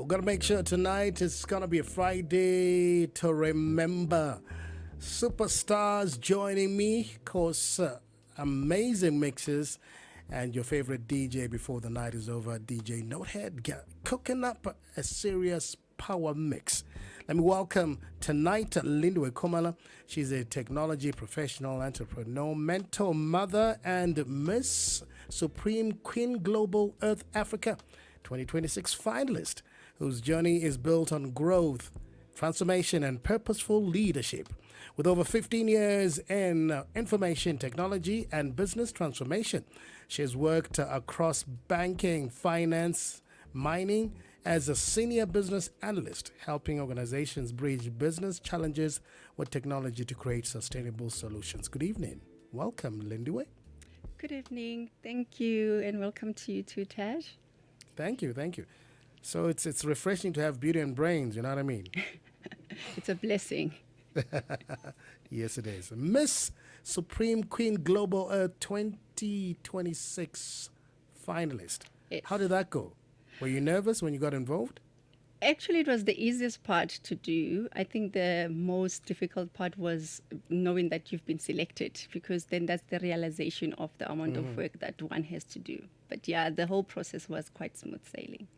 We're going to make sure tonight it's going to be a Friday to remember. Superstars joining me, of course, amazing mixes, and your favorite DJ before the night is over, DJ Notehead, cooking up a serious power mix. Let me welcome tonight Lindiwe Khumalo. She's a technology professional, entrepreneur, mentor, mother, and Miss Supreme Queen Global Earth Africa 2026 finalist, whose journey is built on growth, transformation, and purposeful leadership. With over 15 years in information technology and business transformation, she has worked across banking, finance, mining as a senior business analyst, helping organizations bridge business challenges with technology to create sustainable solutions. Good evening. Welcome, Lindiwe. Good evening. Thank you, and welcome to you too, Taj. Thank you. So it's refreshing to have beauty and brains, you know what I mean? It's a blessing. Yes, it is. Miss Supreme Queen Global Earth 2026 finalist. Yes. How did that go? Were you nervous when you got involved? Actually, it was the easiest part to do. I think the most difficult part was knowing that you've been selected, because then that's the realization of the amount of work that one has to do. But yeah, the whole process was quite smooth sailing.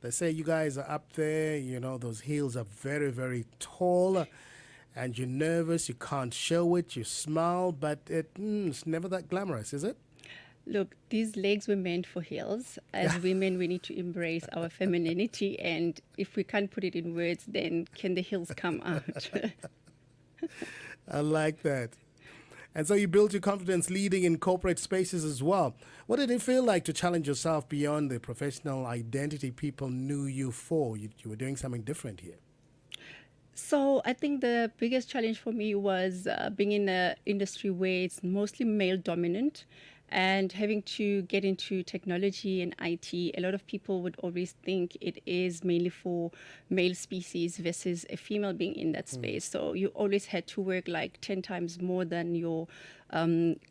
They say you guys are up there, you know, those heels are very, very tall, and you're nervous, you can't show it, you smile, but it's never that glamorous, is it? Look, these legs were meant for heels. As women, we need to embrace our femininity, and if we can't put it in words, then can the heels come out? I like that. And so you built your confidence leading in corporate spaces as well. What did it feel like to challenge yourself beyond the professional identity people knew you for? You were doing something different here. So I think the biggest challenge for me was being in an industry where it's mostly male dominant, and having to get into technology and IT. A lot of people would always think it is mainly for male species versus a female being in that space. So you always had to work like 10 times more than your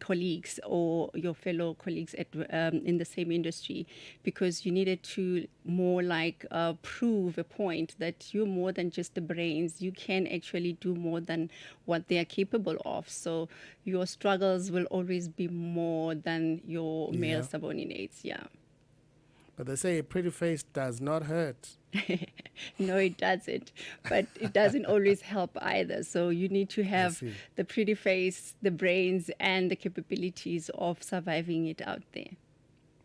colleagues or your fellow colleagues at in the same industry, because you needed to more like prove a point that you're more than just the brains. You can actually do more than what they are capable of. So your struggles will always be more than your male subordinates. Yeah. But they say a pretty face does not hurt. No, it doesn't. But it doesn't always help either. So you need to have the pretty face, the brains, and the capabilities of surviving it out there.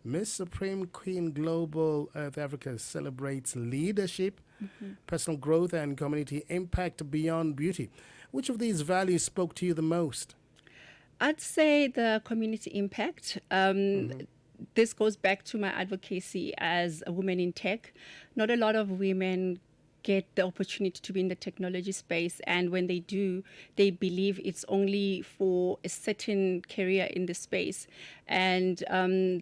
Miss Supreme Queen Global Earth Africa celebrates leadership, personal growth, and community impact beyond beauty. Which of these values spoke to you the most? I'd say the community impact. This goes back to my advocacy as a woman in tech. Not a lot of women get the opportunity to be in the technology space, and when they do, they believe it's only for a certain career in the space. And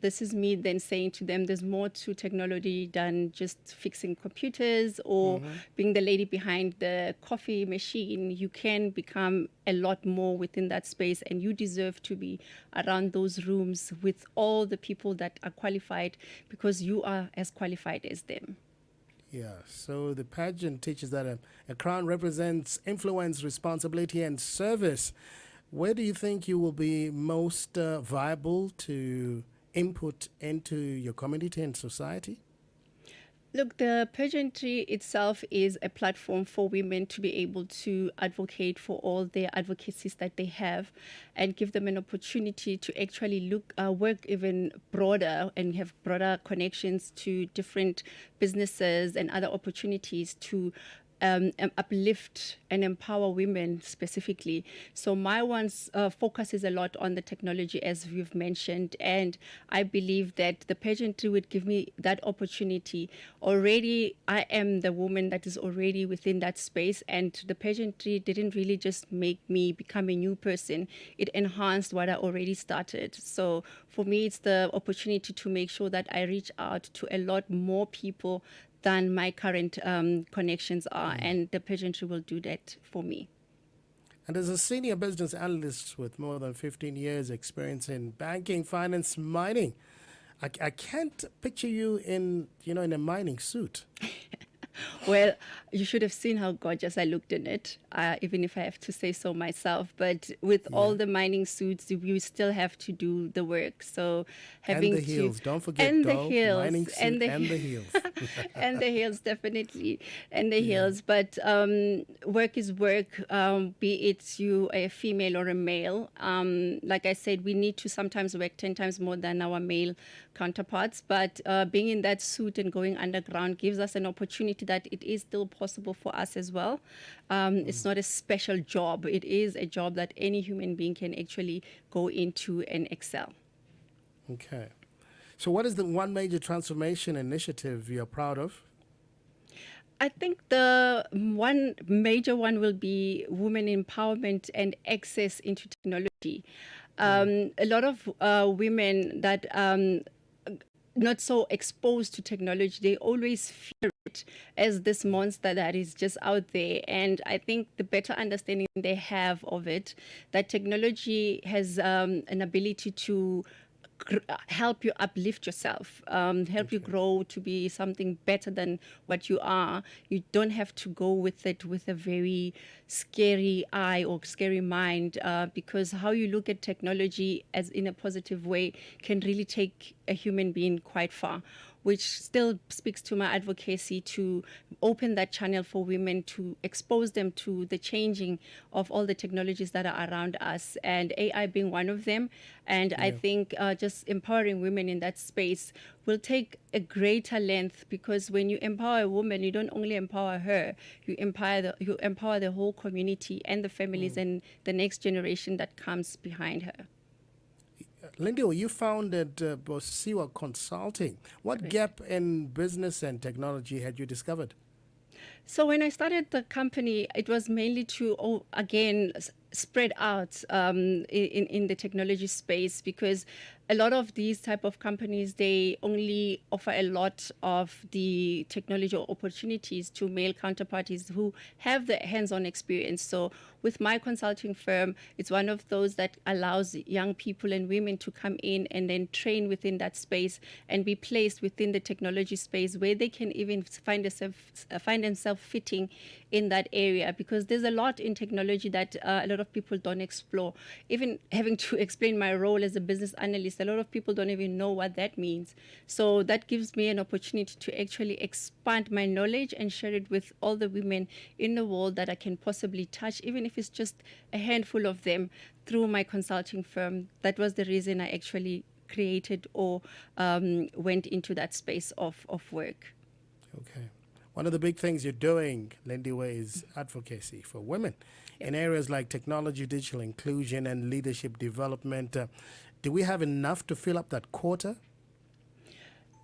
this is me then saying to them, there's more to technology than just fixing computers or being the lady behind the coffee machine. You can become a lot more within that space, and you deserve to be around those rooms with all the people that are qualified, because you are as qualified as them. Yeah, so the pageant teaches that a crown represents influence, responsibility, and service. Where do you think you will be most viable to input into your community and society? Look, the pageantry itself is a platform for women to be able to advocate for all their advocacies that they have, and give them an opportunity to actually work even broader and have broader connections to different businesses and other opportunities to uplift and empower women specifically. So my one's focus is a lot on the technology, as you've mentioned, and I believe that the pageantry would give me that opportunity. Already, I am the woman that is already within that space, and the pageantry didn't really just make me become a new person. It enhanced what I already started. So for me, it's the opportunity to make sure that I reach out to a lot more people than my current connections are, and the pageantry will do that for me. And as a senior business analyst with more than 15 years experience in banking, finance, mining, I can't picture you in, in a mining suit. Well, you should have seen how gorgeous I looked in it, even if I have to say so myself. But with all the mining suits, you still have to do the work. So And having the to heels. Don't forget, and the though. heels Mining suit and the heels. and the heels, definitely, and the Yeah. heels. But work is work, be it you a female or a male. Like I said, we need to sometimes work 10 times more than our male counterparts. But being in that suit and going underground gives us an opportunity that it is still possible for us as well. It's not a special job. It is a job that any human being can actually go into and excel. Okay. So, what is the one major transformation initiative you're proud of? I think the one major one will be women empowerment and access into technology. A lot of women that not so exposed to technology, they always fear it as this monster that is just out there. And I think the better understanding they have of it, that technology has an ability to help you uplift yourself, help you grow to be something better than what you are. You don't have to go with it with a very scary eye or scary mind, because how you look at technology as in a positive way can really take a human being quite far, which still speaks to my advocacy to open that channel for women, to expose them to the changing of all the technologies that are around us, and AI being one of them. And I think just empowering women in that space will take a greater length, because when you empower a woman, you don't only empower her, you empower the whole community and the families and the next generation that comes behind her. Lindiwe, you founded Bosiwa Consulting. What Correct. gap in business and technology had you discovered? So when I started the company, it was mainly to, again, spread out in the technology space, because a lot of these type of companies, they only offer a lot of the technology opportunities to male counterparties who have the hands-on experience. So with my consulting firm, it's one of those that allows young people and women to come in and then train within that space and be placed within the technology space, where they can even find themselves fitting in that area, because there's a lot in technology that a lot of people don't explore. Even having to explain my role as a business analyst, a lot of people don't even know what that means. So that gives me an opportunity to actually expand my knowledge and share it with all the women in the world that I can possibly touch, even if it's just a handful of them, through my consulting firm. That was the reason I actually created or went into that space of work. Okay. One of the big things you're doing, Lindiwe, is advocacy for women in areas like technology, digital inclusion, and leadership development. Do we have enough to fill up that quota?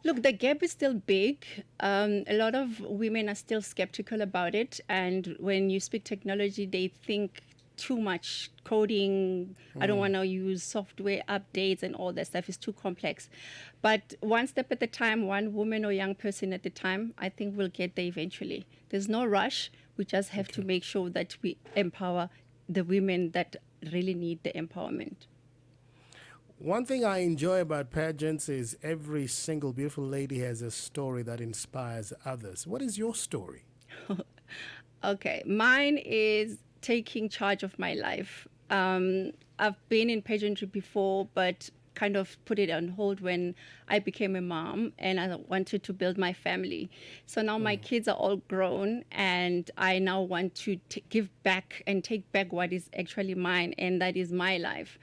Look, the gap is still big. A lot of women are still skeptical about it. And when you speak technology, they think too much coding. I don't want to use software updates and all that stuff. It's too complex. But one step at a time, one woman or young person at a time, I think we'll get there eventually. There's no rush. We just have to make sure that we empower the women that really need the empowerment. One thing I enjoy about pageants is every single beautiful lady has a story that inspires others. What is your story? Okay, mine is taking charge of my life. I've been in pageantry before, but kind of put it on hold when I became a mom and I wanted to build my family. So now my kids are all grown and I now want to give back and take back what is actually mine, and that is my life.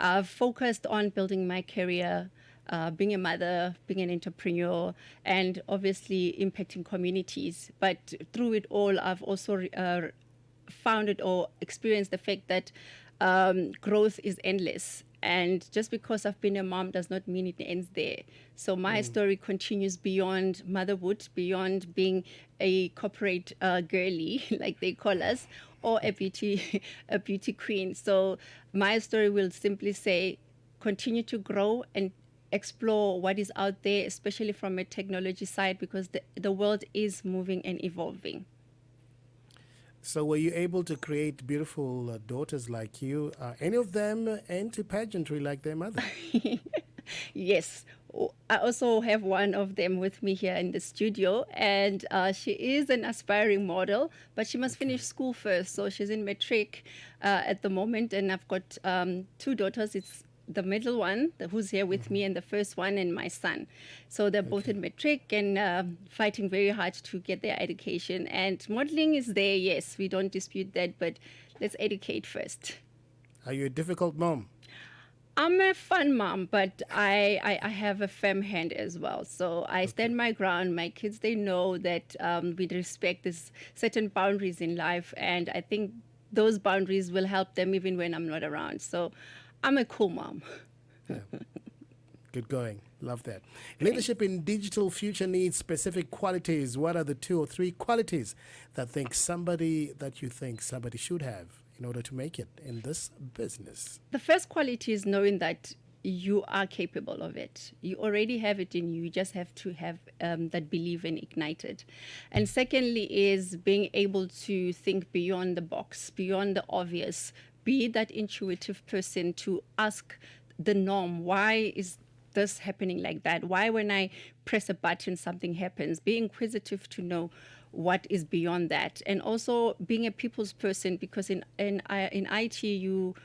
I've focused on building my career, being a mother, being an entrepreneur, and obviously impacting communities. But through it all, I've also found it or experienced the fact that growth is endless. And just because I've been a mom does not mean it ends there. So my story continues beyond motherhood, beyond being a corporate girly, like they call us, or a beauty queen. So my story will simply say, continue to grow and explore what is out there, especially from a technology side, because the world is moving and evolving. So were you able to create beautiful daughters like you? Any of them into pageantry like their mother? Yes. I also have one of them with me here in the studio, and she is an aspiring model, but she must finish school first. So she's in matric at the moment, and I've got two daughters. It's the middle one who's here with me, and the first one, and my son. So they're both in matric and fighting very hard to get their education. And modeling is there, yes, we don't dispute that, but let's educate first. Are you a difficult mom? I'm a fun mom, but I have a firm hand as well. So I stand my ground. My kids, they know that we respect this certain boundaries in life. And I think those boundaries will help them even when I'm not around. So I'm a cool mom. Yeah. Good going. Love that. Leadership in digital future needs specific qualities. What are the 2 or 3 qualities that you think somebody should have in order to make it in this business? The first quality is knowing that you are capable of it. You already have it in you. You just have to have that belief and ignite it. And secondly is being able to think beyond the box, beyond the obvious. Be that intuitive person to ask the norm. Why is this happening like that? Why when I press a button something happens? Be inquisitive to know what is beyond that. And also being a people's person, because in IT you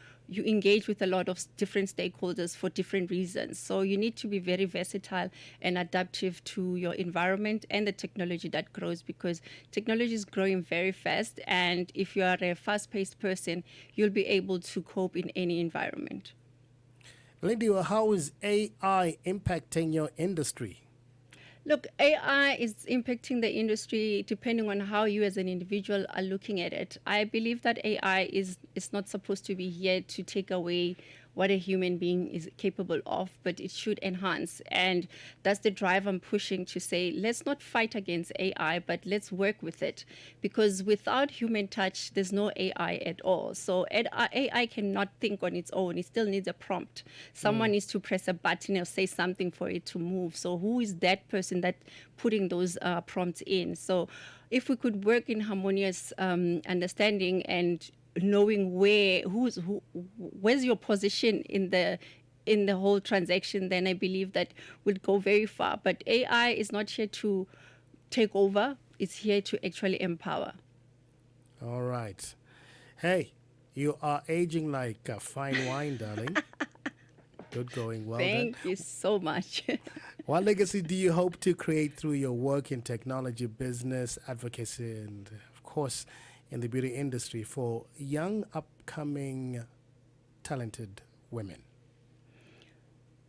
engage with a lot of different stakeholders for different reasons. So you need to be very versatile and adaptive to your environment and the technology that grows, because technology is growing very fast. And if you are a fast-paced person, you'll be able to cope in any environment. Lindiwe, how is AI impacting your industry? Look, AI is impacting the industry depending on how you as an individual are looking at it. I believe that AI is not supposed to be here to take away what a human being is capable of, but it should enhance. And that's the drive I'm pushing to say, let's not fight against AI, but let's work with it. Because without human touch, there's no AI at all. So AI cannot think on its own. It still needs a prompt. Someone needs to press a button or say something for it to move. So who is that person that putting those prompts in? So if we could work in harmonious understanding and knowing where's your position in the whole transaction, then I believe that would go very far. But AI is not here to take over. It's here to actually empower. All right. Hey, you are aging like a fine wine, darling. Good going. Well done. Thank you so much. What legacy do you hope to create through your work in technology, business, advocacy, and, of course, in the beauty industry for young, upcoming, talented women?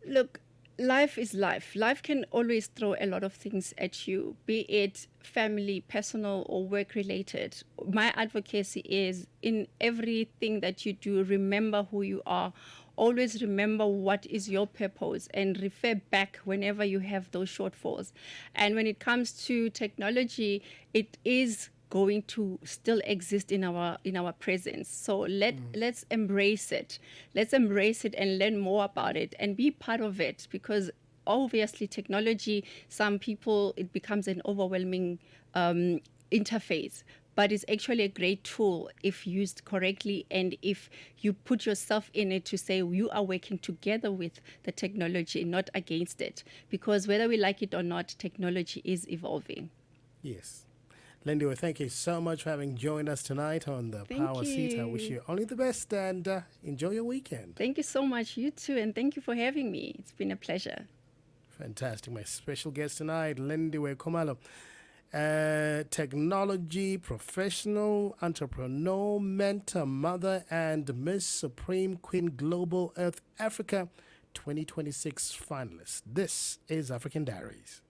Look, life is life. Life can always throw a lot of things at you, be it family, personal, or work-related. My advocacy is in everything that you do, remember who you are. Always remember what is your purpose and refer back whenever you have those shortfalls. And when it comes to technology, it is going to still exist in our presence. So let's embrace it. Let's embrace it and learn more about it and be part of it, because obviously technology, some people, it becomes an overwhelming interface. But it's actually a great tool if used correctly, and if you put yourself in it to say you are working together with the technology, not against it. Because whether we like it or not, technology is evolving. Yes. Lindiwe, thank you so much for having joined us tonight on the Power Seat. I wish you only the best and enjoy your weekend. Thank you so much. You too. And thank you for having me. It's been a pleasure. Fantastic. My special guest tonight, Lindiwe Khumalo. Technology professional, entrepreneur, mentor, mother, and Miss Supreme Queen Global Earth Africa 2026 finalist. This is African Diaries.